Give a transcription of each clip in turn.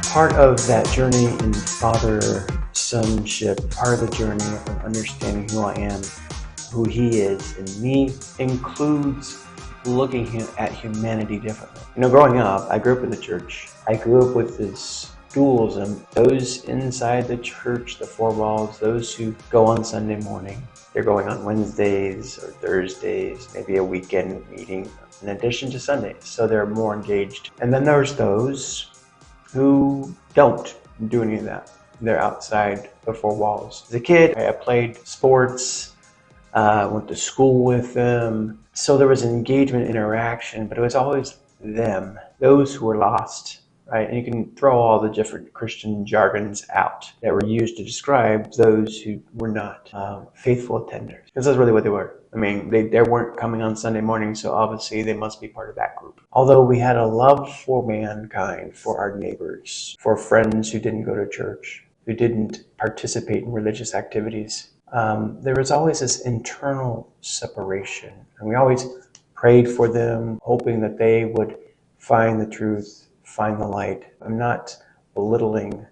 Part of that journey in father-sonship, part of the journey of understanding who I am, who he is in me, includes looking at humanity differently. Growing up, I grew up in the church. I grew up with this dualism. Those inside the church, the four walls, those who go on Sunday morning, they're going on Wednesdays or Thursdays, maybe a weekend meeting in addition to Sundays. So they're more engaged. And then there's those who don't do any of that. They're outside the four walls. As a kid, I played sports, went to school with them. So there was engagement, interaction, but it was always them, those who were lost, right? And you can throw all the different Christian jargons out that were used to describe those who were not faithful attenders. Because that's really what they were. I mean, they weren't coming on Sunday morning, so obviously they must be part of that group. Although we had a love for mankind, for our neighbors, for friends who didn't go to church, who didn't participate in religious activities, there was always this internal separation. And we always prayed for them, hoping that they would find the truth, find the light. I'm not belittling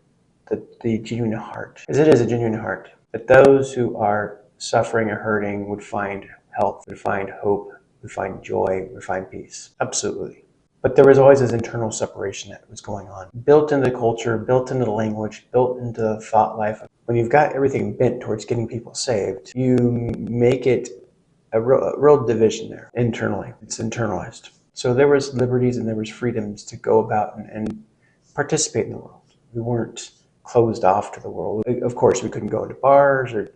the genuine heart, because it is a genuine heart. But those who are suffering or hurting would find health, would find hope, would find joy, would find peace. Absolutely. But there was always this internal separation that was going on, built into the culture, built into the language, built into the thought life. When you've got everything bent towards getting people saved, you make it a real division there internally. It's internalized. So there was liberties and there was freedoms to go about and participate in the world. We weren't closed off to the world. Of course, we couldn't go into bars or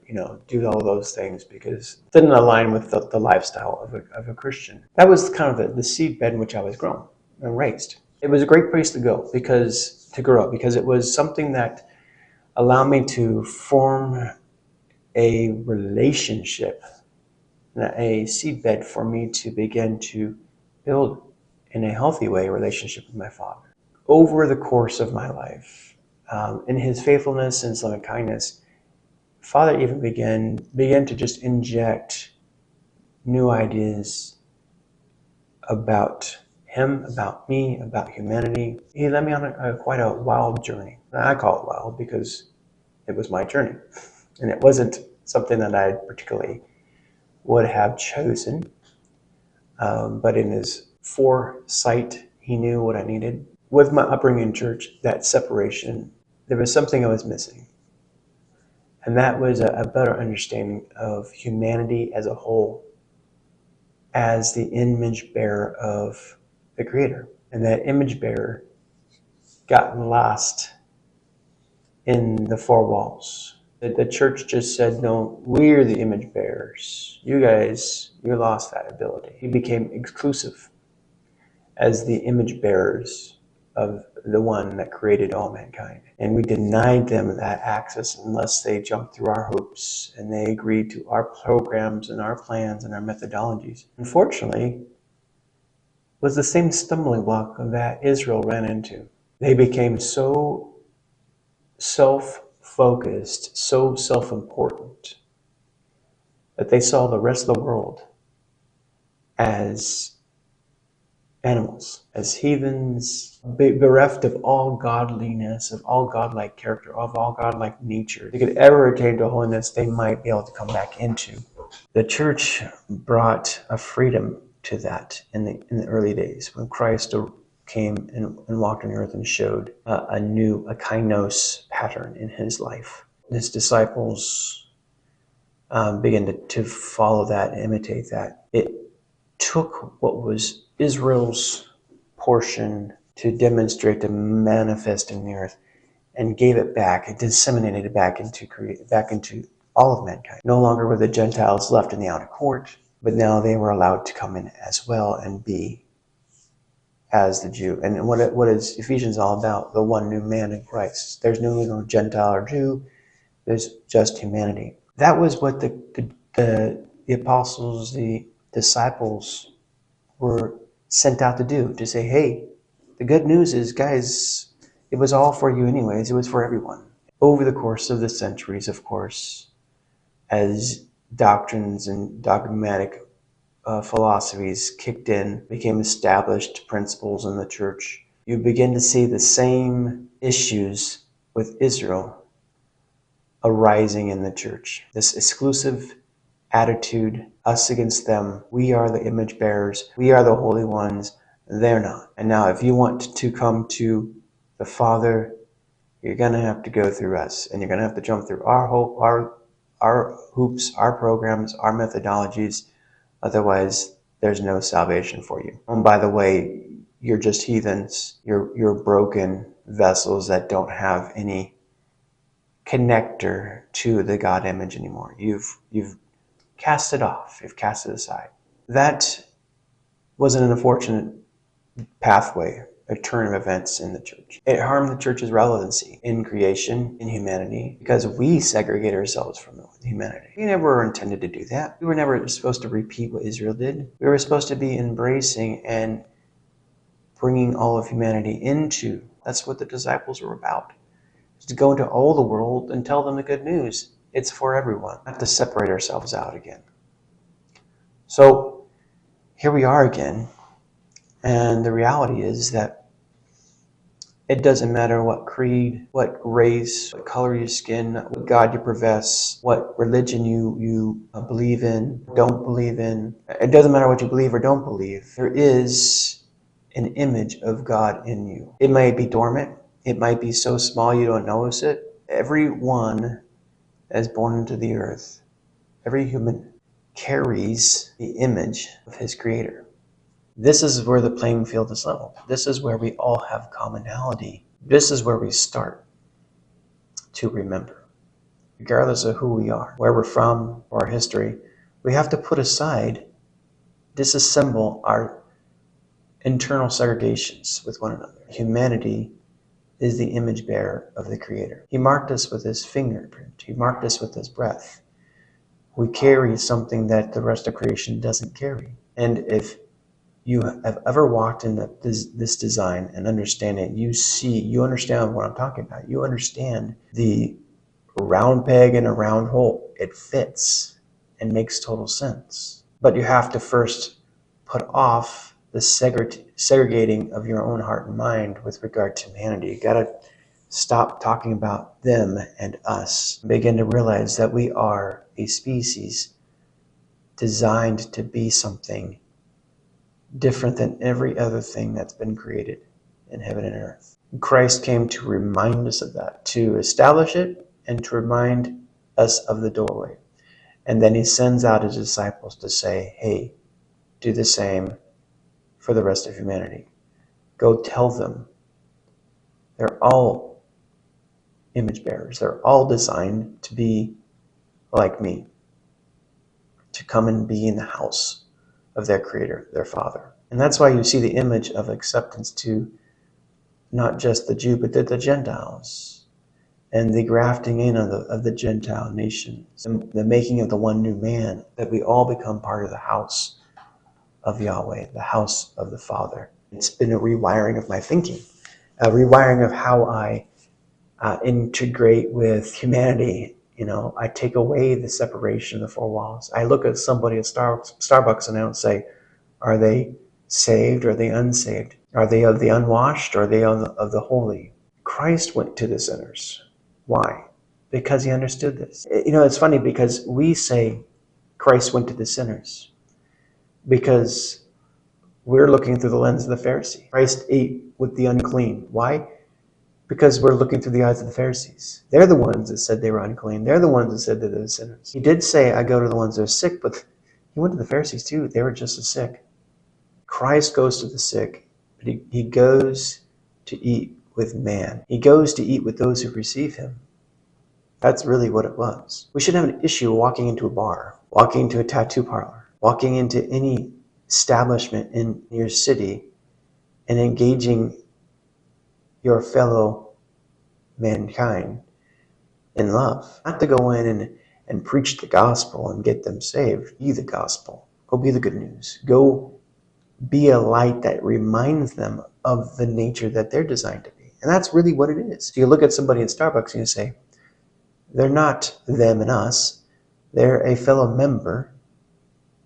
do all those things because it didn't align with the lifestyle of a Christian. That was kind of the seed bed in which I was grown and raised. It was a great place to go to grow up because it was something that allowed me to form a relationship, a seedbed for me to begin to build in a healthy way a relationship with my Father. Over the course of my life, in his faithfulness and loving kindness, Father even began to just inject new ideas about him, about me, about humanity. He led me on quite a wild journey. I call it wild because it was my journey. And it wasn't something that I particularly would have chosen. But in his foresight, he knew what I needed. With my upbringing in church, that separation, there was something I was missing. And that was a better understanding of humanity as a whole, as the image bearer of the Creator. And that image bearer got lost in the four walls. The church just said, no, we're the image bearers. You guys, you lost that ability. He became exclusive as the image bearers of the one that created all mankind. And we denied them that access unless they jumped through our hoops and they agreed to our programs and our plans and our methodologies. Unfortunately, was the same stumbling block that Israel ran into. They became so self-focused, so self-important, that they saw the rest of the world as animals, as heathens, bereft of all godliness, of all godlike character, of all godlike nature. If they could ever attain to holiness, they might be able to come back into. The church brought a freedom to that in the early days when Christ came and walked on the earth and showed a kainos pattern in his life. His disciples began to follow that and imitate that. It took what was Israel's portion to demonstrate, to manifest in the earth, and gave it back and disseminated it back into all of mankind. No longer were the Gentiles left in the outer court, but now they were allowed to come in as well and be as the Jew. And what is Ephesians all about? The one new man in Christ. There's no Gentile or Jew. There's just humanity. That was what the apostles, the disciples were sent out to do, to say, hey, the good news is, guys, it was all for you anyways. It was for everyone. Over the course of the centuries, of course, as doctrines and dogmatic philosophies kicked in, became established principles in the church, you begin to see the same issues with Israel arising in the church. This exclusive attitude, us against them. We are the image bearers. We are the holy ones. They're not. And now if you want to come to the Father, you're going to have to go through us. And you're going to have to jump through our hoops, our programs, our methodologies. Otherwise, there's no salvation for you. And by the way, you're just heathens. You're broken vessels that don't have any connector to the God image anymore. You've cast it off. You've cast it aside. That was an unfortunate pathway, a turn of events in the church. It harmed the church's relevancy in creation, in humanity, because we segregate ourselves from humanity. We never were intended to do that. We were never supposed to repeat what Israel did. We were supposed to be embracing and bringing all of humanity into. That's what the disciples were about. To go into all the world and tell them the good news. It's for everyone. Not to separate ourselves out again. So here we are again. And the reality is that it doesn't matter what creed, what race, what color your skin, what God you profess, what religion you believe in, don't believe in. It doesn't matter what you believe or don't believe. There is an image of God in you. It might be dormant. It might be so small you don't notice it. Everyone that is born into the earth, every human carries the image of his Creator. This is where the playing field is level. This is where we all have commonality. This is where we start to remember. Regardless of who we are, where we're from, or our history, we have to put aside, disassemble our internal segregations with one another. Humanity is the image bearer of the Creator. He marked us with his fingerprint. He marked us with his breath. We carry something that the rest of creation doesn't carry. And if you have ever walked in this design and understand it, you understand what I'm talking about. You understand the round peg in a round hole. It fits and makes total sense. But you have to first put off the segregating of your own heart and mind with regard to humanity. You got to stop talking about them and us. Begin to realize that we are a species designed to be something different than every other thing that's been created in heaven and earth. Christ came to remind us of that, to establish it and to remind us of the doorway. And then he sends out his disciples to say, hey, do the same for the rest of humanity. Go tell them. They're all image bearers. They're all designed to be like me, to come and be in the house of their Creator, their Father. And that's why you see the image of acceptance to not just the Jew, but to the Gentiles, and the grafting in of the Gentile nations, and the making of the one new man, that we all become part of the house of Yahweh, the house of the Father. It's been a rewiring of my thinking, a rewiring of how I integrate with humanity. I take away the separation of the four walls. I look at somebody at Starbucks and I don't say, are they saved or are they unsaved? Are they of the unwashed or are they of the holy? Christ went to the sinners. Why? Because he understood this. It's funny because we say Christ went to the sinners because we're looking through the lens of the Pharisee. Christ ate with the unclean. Why? Because we're looking through the eyes of the Pharisees. They're the ones that said they were unclean. They're the ones that said that they're the sinners. He did say, I go to the ones that are sick, but he went to the Pharisees too. They were just as sick. Christ goes to the sick, but he goes to eat with man. He goes to eat with those who receive him. That's really what it was. We shouldn't have an issue walking into a bar, walking into a tattoo parlor, walking into any establishment in your city and engaging your fellow mankind in love. Not to go in and preach the gospel and get them saved. Be the gospel. Go be the good news. Go be a light that reminds them of the nature that they're designed to be. And that's really what it is. So you look at somebody in Starbucks and you say, they're not them and us. They're a fellow member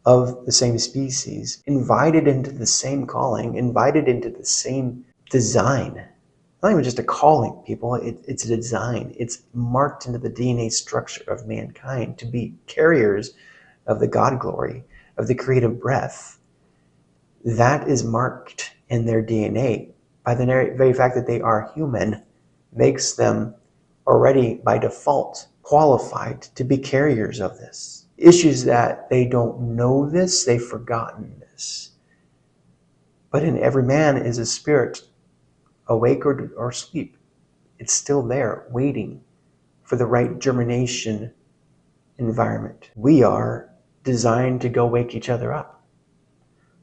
of the same species, invited into the same calling, invited into the same design. Not even just a calling, people. It's a design. It's marked into the DNA structure of mankind to be carriers of the God glory, of the creative breath. That is marked in their DNA by the very fact that they are human, makes them already by default qualified to be carriers of this. Issues that they don't know this, they've forgotten this. But in every man is a spirit, awake or asleep. It's still there, waiting for the right germination environment. We are designed to go wake each other up.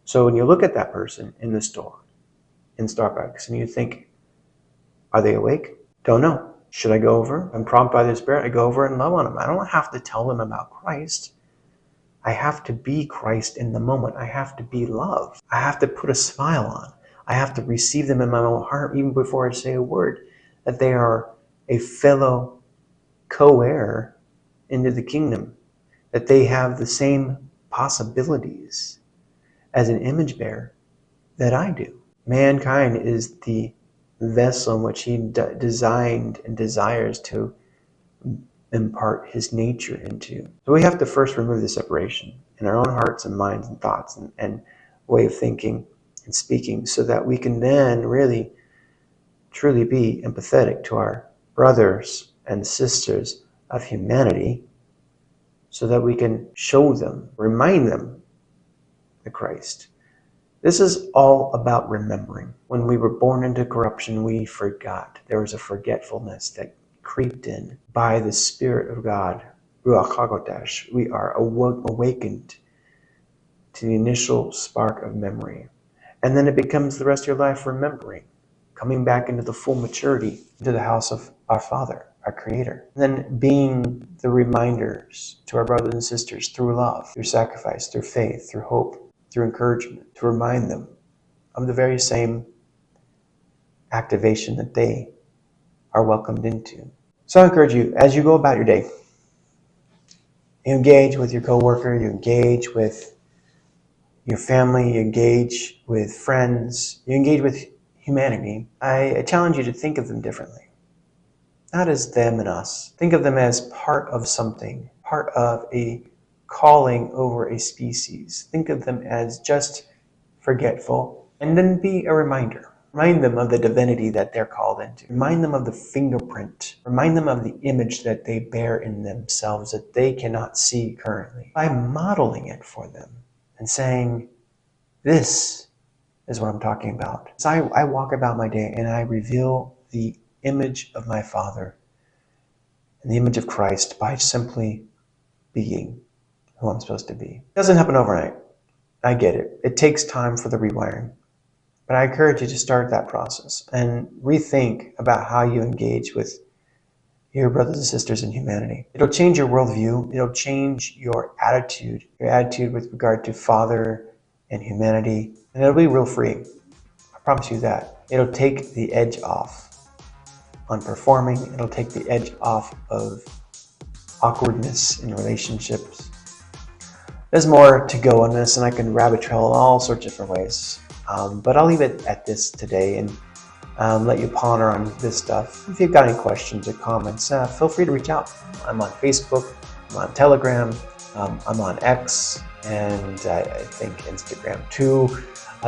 So when you look at that person in the store, in Starbucks, and you think, are they awake? Don't know. Should I go over? I'm prompted by the Spirit. I go over and love on them. I don't have to tell them about Christ. I have to be Christ in the moment. I have to be love. I have to put a smile on. I have to receive them in my own heart even before I say a word, that they are a fellow co-heir into the kingdom, that they have the same possibilities as an image bearer that I do. Mankind is the vessel in which he designed and desires to impart his nature into. So we have to first remove the separation in our own hearts and minds and thoughts and way of thinking and speaking, so that we can then really truly be empathetic to our brothers and sisters of humanity, so that we can show them, remind them the Christ. This is all about remembering. When we were born into corruption, we forgot. There was a forgetfulness that creeped in by the Spirit of God, Ruach HaKodesh. We are awakened to the initial spark of memory. And then it becomes the rest of your life remembering, coming back into the full maturity, into the house of our Father, our Creator. And then being the reminders to our brothers and sisters through love, through sacrifice, through faith, through hope, through encouragement, to remind them of the very same activation that they are welcomed into. So I encourage you, as you go about your day, you engage with your coworker, you engage with your family, you engage with friends, you engage with humanity. I challenge you to think of them differently. Not as them and us. Think of them as part of something, part of a calling over a species. Think of them as just forgetful, and then be a reminder. Remind them of the divinity that they're called into. Remind them of the fingerprint. Remind them of the image that they bear in themselves that they cannot see currently, by modeling it for them and saying, this is what I'm talking about. So I walk about my day and I reveal the image of my Father and the image of Christ by simply being who I'm supposed to be. It doesn't happen overnight. I get it. It takes time for the rewiring. But I encourage you to start that process and rethink about how you engage with your brothers and sisters in humanity. It'll change your worldview. It'll change your attitude with regard to Father and humanity. And it'll be real freeing. I promise you that. It'll take the edge off on performing. It'll take the edge off of awkwardness in relationships. There's more to go on this, and I can rabbit trail in all sorts of different ways. But I'll leave it at this today and let you ponder on this stuff. If you've got any questions or comments, feel free to reach out. I'm on Facebook, I'm on Telegram, I'm on X, and I think Instagram too.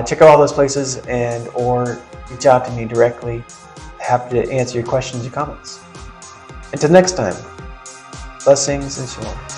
Check out all those places or reach out to me directly. Happy to answer your questions and comments. Until next time, blessings and shalom.